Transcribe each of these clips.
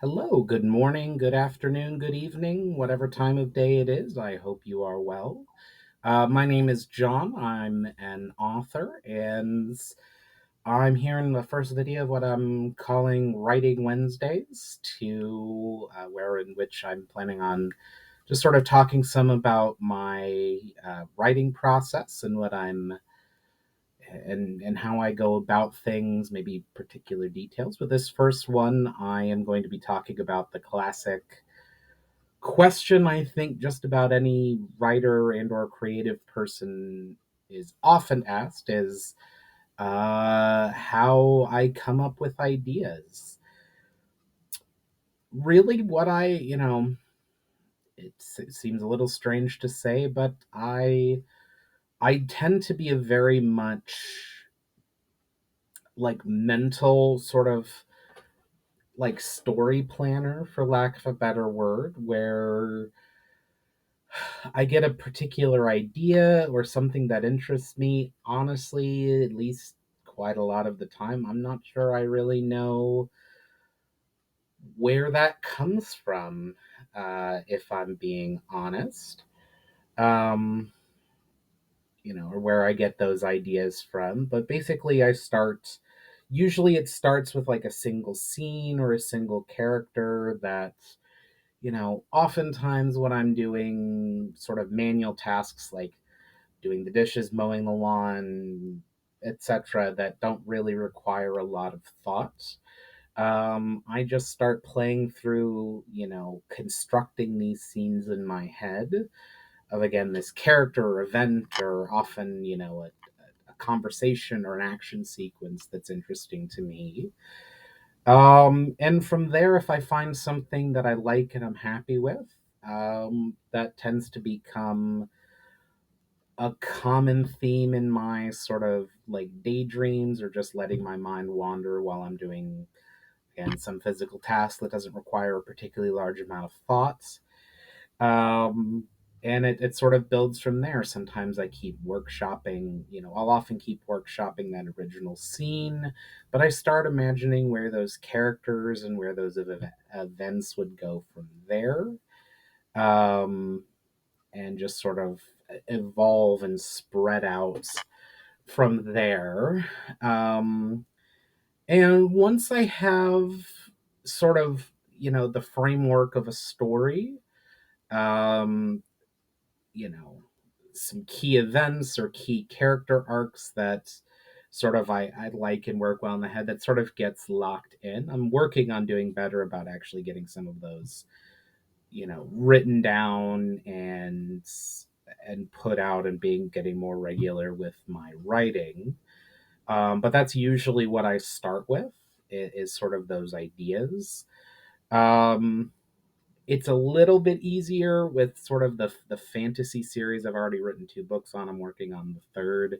Hello, good morning, good afternoon, good evening, whatever time of day it is. I hope you are well. My name is John. I'm an author, and I'm here in the first video of what I'm calling Writing Wednesdays, where in which I'm planning on just sort of talking some about my writing process and what I'm and how I go about things, maybe particular details. With this first one, I am going to be talking about the classic question I think just about any writer and or creative person is often asked is how I come up with ideas. Really, what it seems a little strange to say, but I tend to be a very much like mental sort of like story planner, for lack of a better word, where I get a particular idea or something that interests me. Honestly, at least quite a lot of the time, I'm not sure I really know where that comes from, if I'm being honest. Um, or where I get those ideas from. But basically, usually it starts with like a single scene or a single character that oftentimes when I'm doing sort of manual tasks like doing the dishes, mowing the lawn, etc., that don't really require a lot of thought. I just start playing through, constructing these scenes in my head of, again, this character or event, or often, a conversation or an action sequence that's interesting to me. And from there, if I find something that I like and I'm happy with, that tends to become a common theme in my sort of like daydreams or just letting my mind wander while I'm doing, again, some physical task that doesn't require a particularly large amount of thoughts. Um, and it sort of builds from there. Sometimes I keep workshopping, I'll often keep workshopping that original scene, but I start imagining where those characters and where those events would go from there. Um, and just sort of evolve and spread out from there. Um, and once I have sort of, the framework of a story, um, you know, some key events or key character arcs that sort of I like and work well in the head, that sort of gets locked in. I'm working on doing better about actually getting some of those, written down and put out and being getting more regular with my writing. But that's usually what I start with is sort of those ideas. Um, it's a little bit easier with sort of the fantasy series. I've already written two books on. I'm working on the third,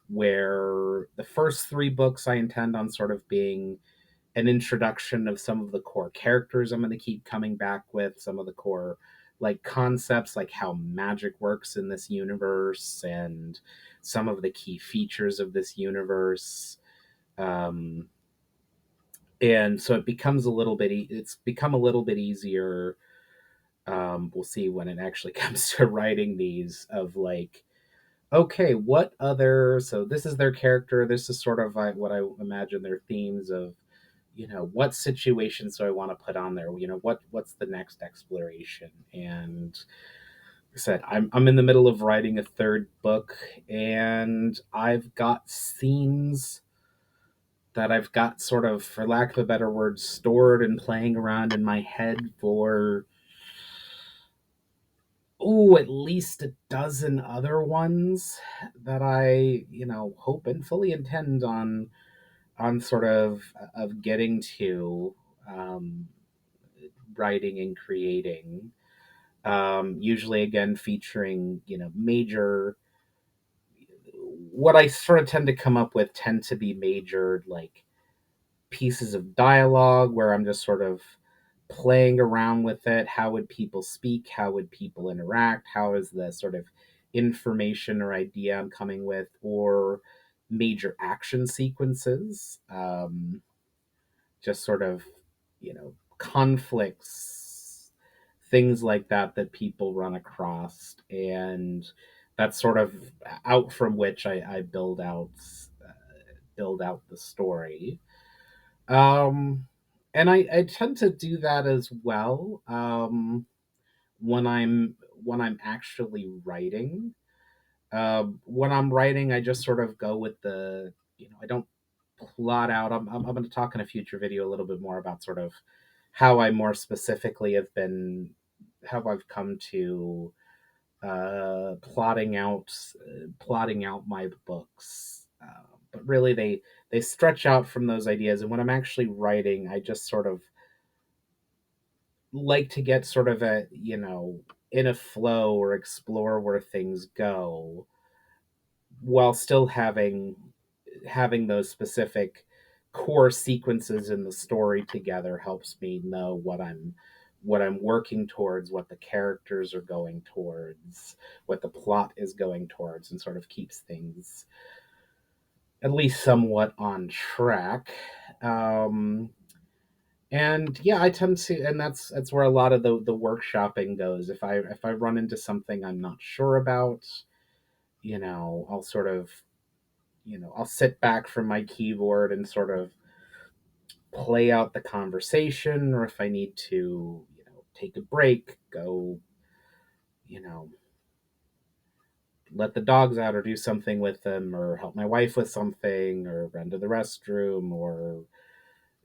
where the first three books I intend on sort of being an introduction of some of the core characters I'm going to keep coming back with, some of the core like concepts, like how magic works in this universe and some of the key features of this universe. Um, and so it's become a little bit easier. We'll see when it actually comes to writing these, of like, okay, what other, so this is their character, this is sort of like what I imagine their themes of, what situations do I want to put on there, what's the next exploration. And like I said, I'm in the middle of writing a third book, and I've got scenes that I've got sort of, for lack of a better word, stored and playing around in my head for at least a dozen other ones that I, hope and fully intend on sort of getting to, um, writing and creating. Usually, again, featuring major. What I sort of tend to come up with tend to be major like pieces of dialogue where I'm just sort of playing around with it. How would people speak? How would people interact? How is the sort of information or idea I'm coming with, or major action sequences? Just sort of, conflicts, things like that that people run across, and that's sort of out from which I build out the story. Um, and I tend to do that as well when I'm actually writing. When I'm writing, I just sort of go with I don't plot out. I'm going to talk in a future video a little bit more about sort of how I more specifically how I've come to plotting out my books. But really, they stretch out from those ideas, and when I'm actually writing, I just sort of like to get sort of in a flow or explore where things go while still having those specific core sequences in the story together helps me know what I'm working towards, what the characters are going towards, what the plot is going towards, and sort of keeps things at least somewhat on track. Um, and yeah, I tend to, and that's where a lot of the workshopping goes. If I run into something I'm not sure about, I'll sort of I'll sit back from my keyboard and sort of play out the conversation, or if I need to, take a break, go, you know, let the dogs out or do something with them, or help my wife with something, or run to the restroom, or,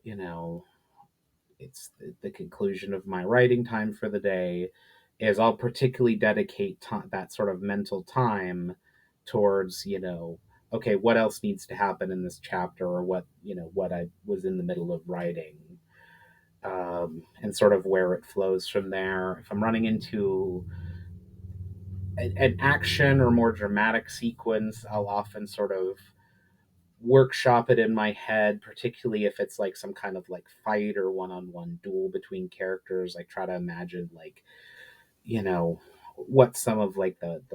you know, it's the conclusion of my writing time for the day, is I'll particularly dedicate that sort of mental time towards, okay, what else needs to happen in this chapter, or what I was in the middle of writing, and sort of where it flows from there. If I'm running into an action or more dramatic sequence, I'll often sort of workshop it in my head, particularly if it's like some kind of like fight or one-on-one duel between characters. I try to imagine like, you know, what some of like the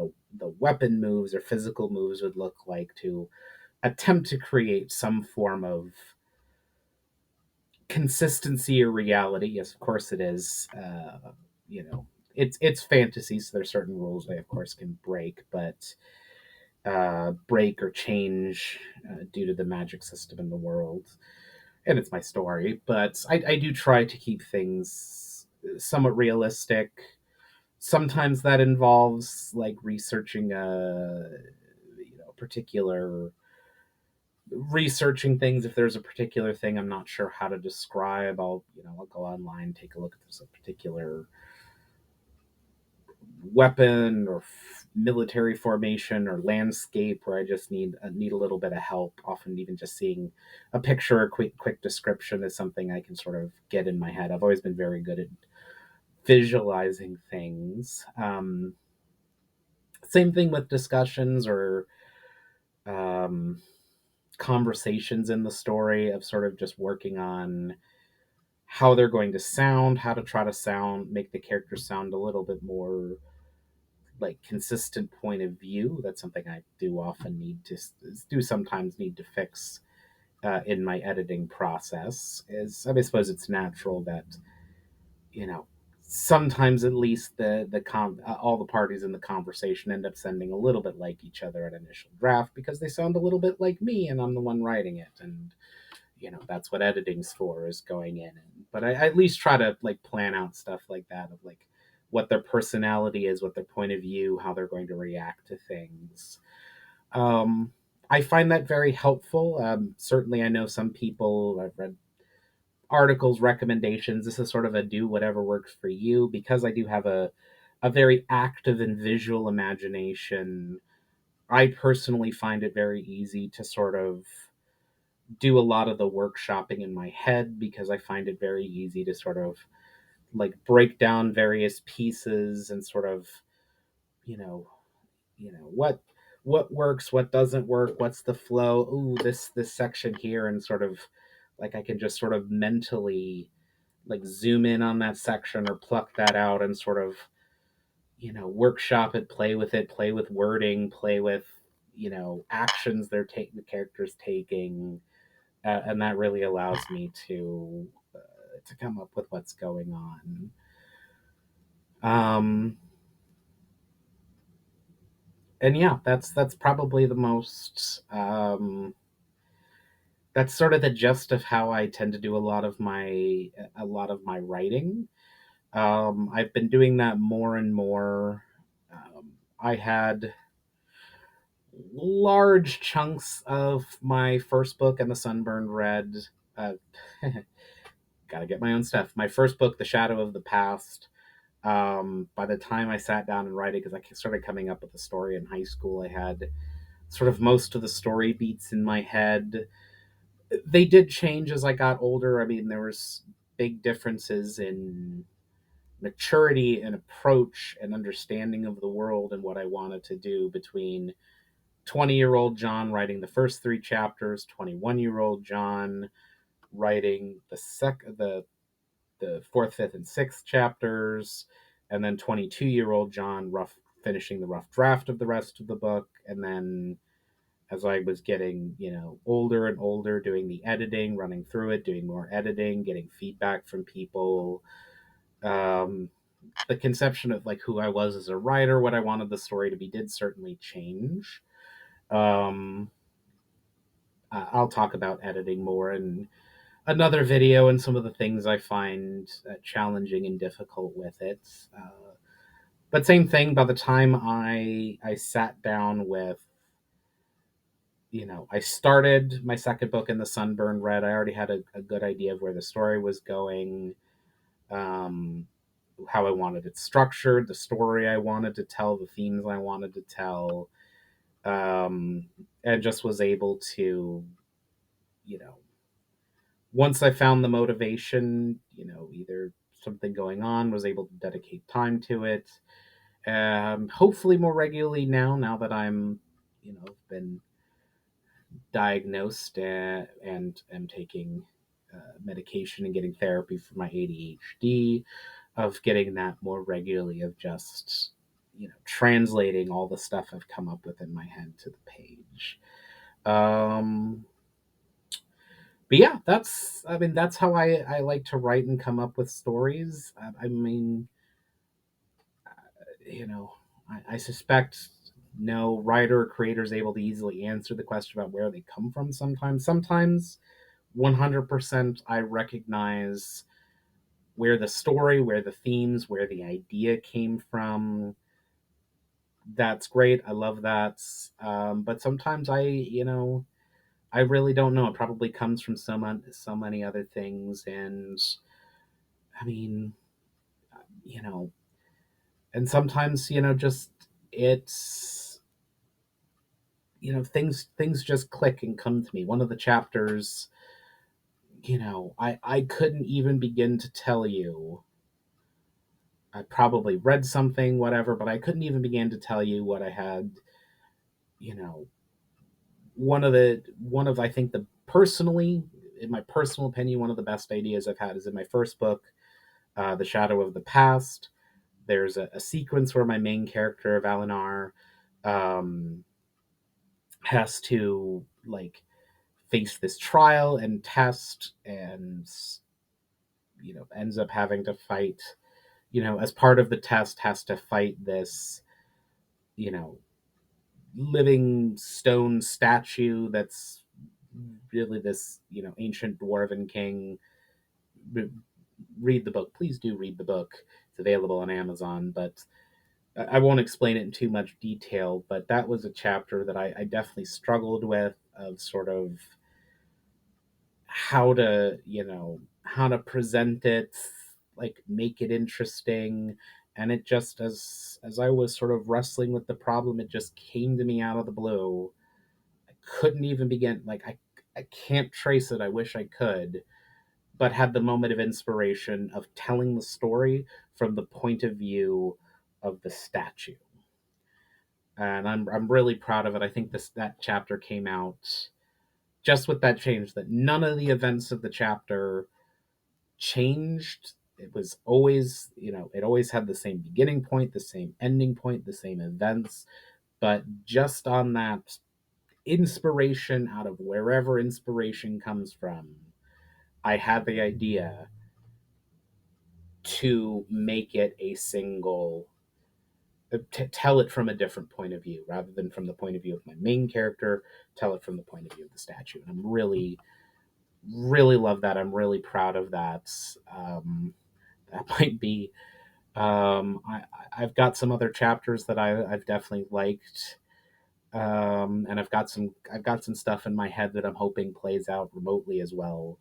weapon moves or physical moves would look like to attempt to create some form of consistency or reality. Yes, of course it is. You know, it's fantasy, so there's certain rules I of course can break, but break or change due to the magic system in the world, and it's my story. But I do try to keep things somewhat realistic. Sometimes that involves like particular researching things. If there's a particular thing I'm not sure how to describe, I'll go online, take a look at this a particular weapon or military formation or landscape where I just need a little bit of help. Often even just seeing a picture or quick description is something I can sort of get in my head. I've always been very good at visualizing things. Same thing with discussions or um, conversations in the story, of sort of just working on how they're going to sound, how to try to make the characters sound a little bit more like consistent point of view. That's something I do often need to do sometimes need to fix in my editing process. Is I suppose it's natural that you know sometimes at least all the parties in the conversation end up sounding a little bit like each other at initial draft because they sound a little bit like me and I'm the one writing it, and that's what editing's for, is going in. But I at least try to like plan out stuff like that, of like what their personality is, what their point of view, how they're going to react to things. um, I find that very helpful. Certainly I know some people, I've read articles, recommendations, this is sort of a do whatever works for you, because I do have a very active and visual imagination. I personally find it very easy to sort of do a lot of the workshopping in my head, because I find it very easy to sort of like break down various pieces and sort of, you know, what works, what doesn't work, what's the flow. Ooh, this section here, and sort of like I can just sort of mentally like zoom in on that section or pluck that out and sort of, workshop it, play with wording, play with, actions the characters taking, and that really allows me to to come up with what's going on. Um, and yeah, that's probably the most. That's sort of the gist of how I tend to do a lot of my writing. I've been doing that more and more. I had large chunks of my first book and the Sunburned Red. Uh, Gotta get my own stuff. My first book, The Shadow of the Past. By the time I sat down and write it, because I started coming up with a story in high school, I had sort of most of the story beats in my head. They did change as I got older. I mean, there was big differences in maturity and approach and understanding of the world and what I wanted to do between 20-year-old John writing the first three chapters, 21-year-old John writing the fourth, fifth, and sixth chapters, and then 22-year-old John finishing the rough draft of the rest of the book, and then as I was getting, older and older, doing the editing, running through it, doing more editing, getting feedback from people. Um, the conception of like who I was as a writer, what I wanted the story to be, did certainly change. Um, I'll talk about editing more in another video and some of the things I find challenging and difficult with it. But same thing. By the time I sat down with, I started my second book in the Sunburned Red. I already had a good idea of where the story was going, um, how I wanted it structured, the story I wanted to tell, the themes I wanted to tell, um, and just was able to, you know, once I found the motivation, either something going on, was able to dedicate time to it. Hopefully more regularly now that I'm, been diagnosed and am taking medication and getting therapy for my ADHD, of getting that more regularly, of just, translating all the stuff I've come up with in my head to the page. Um, but yeah, that's how I like to write and come up with stories. I mean, you know, I suspect no writer or creator is able to easily answer the question about where they come from. Sometimes 100% I recognize where the story, where the themes, where the idea came from. That's great. I love that. But sometimes I really don't know. It probably comes from so many other things, and I mean, you know, and sometimes just it's things just click and come to me. One of the chapters, I couldn't even begin to tell you. I probably read something, whatever, but I couldn't even begin to tell you what I had. You know, one of I think the personally, in my personal opinion, one of the best ideas I've had is in my first book, The Shadow of the Past. There's a sequence where my main character, Valinar, um, has to like face this trial and test, and ends up having to fight. As part of the test, has to fight this you know living stone statue that's really this ancient dwarven king. Read the book, please do read the book. It's available on Amazon, but I won't explain it in too much detail. But that was a chapter that I definitely struggled with, of sort of how to present it, like make it interesting. And it just, as I was sort of wrestling with the problem, it just came to me out of the blue. I couldn't even begin, like, I can't trace it. I wish I could, but had the moment of inspiration of telling the story from the point of view of the statue. And I'm really proud of it. I think that chapter came out just with that change, that none of the events of the chapter changed. It was always, it always had the same beginning point, the same ending point, the same events, but just on that inspiration, out of wherever inspiration comes from, I had the idea, to make it a single, to tell it from a different point of view rather than from the point of view of my main character, tell it from the point of view of the statue. And I'm really, really love that. I'm really proud of that. That might be, I've got some other chapters that I've definitely liked. And I've got some stuff in my head that I'm hoping plays out remotely as well,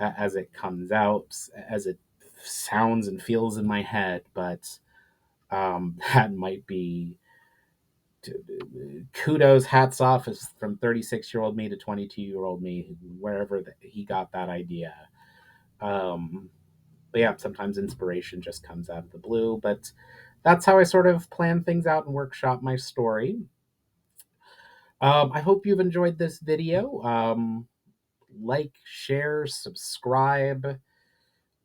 as it comes out, as it sounds and feels in my head. But that might be, kudos, hats off, is from 36-year-old me to 22-year-old me, wherever he got that idea. Um, but yeah, sometimes inspiration just comes out of the blue. But that's how I sort of plan things out and workshop my story. I hope you've enjoyed this video. Like, share, subscribe,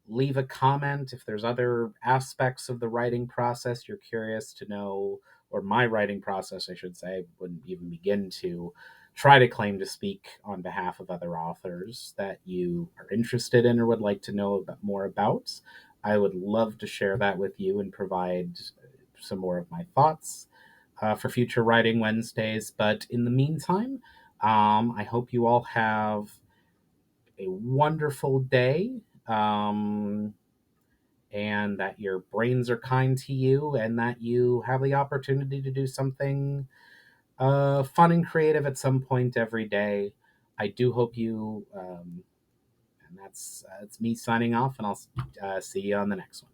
leave a comment if there's other aspects of the writing process you're curious to know, or my writing process, I should say. Wouldn't even begin to try to claim to speak on behalf of other authors that you are interested in or would like to know more about. I would love to share that with you and provide some more of my thoughts for future Writing Wednesdays. But in the meantime, I hope you all have a wonderful day, and that your brains are kind to you, and that you have the opportunity to do something fun and creative at some point every day. I do hope you, and that's me signing off, and I'll see you on the next one.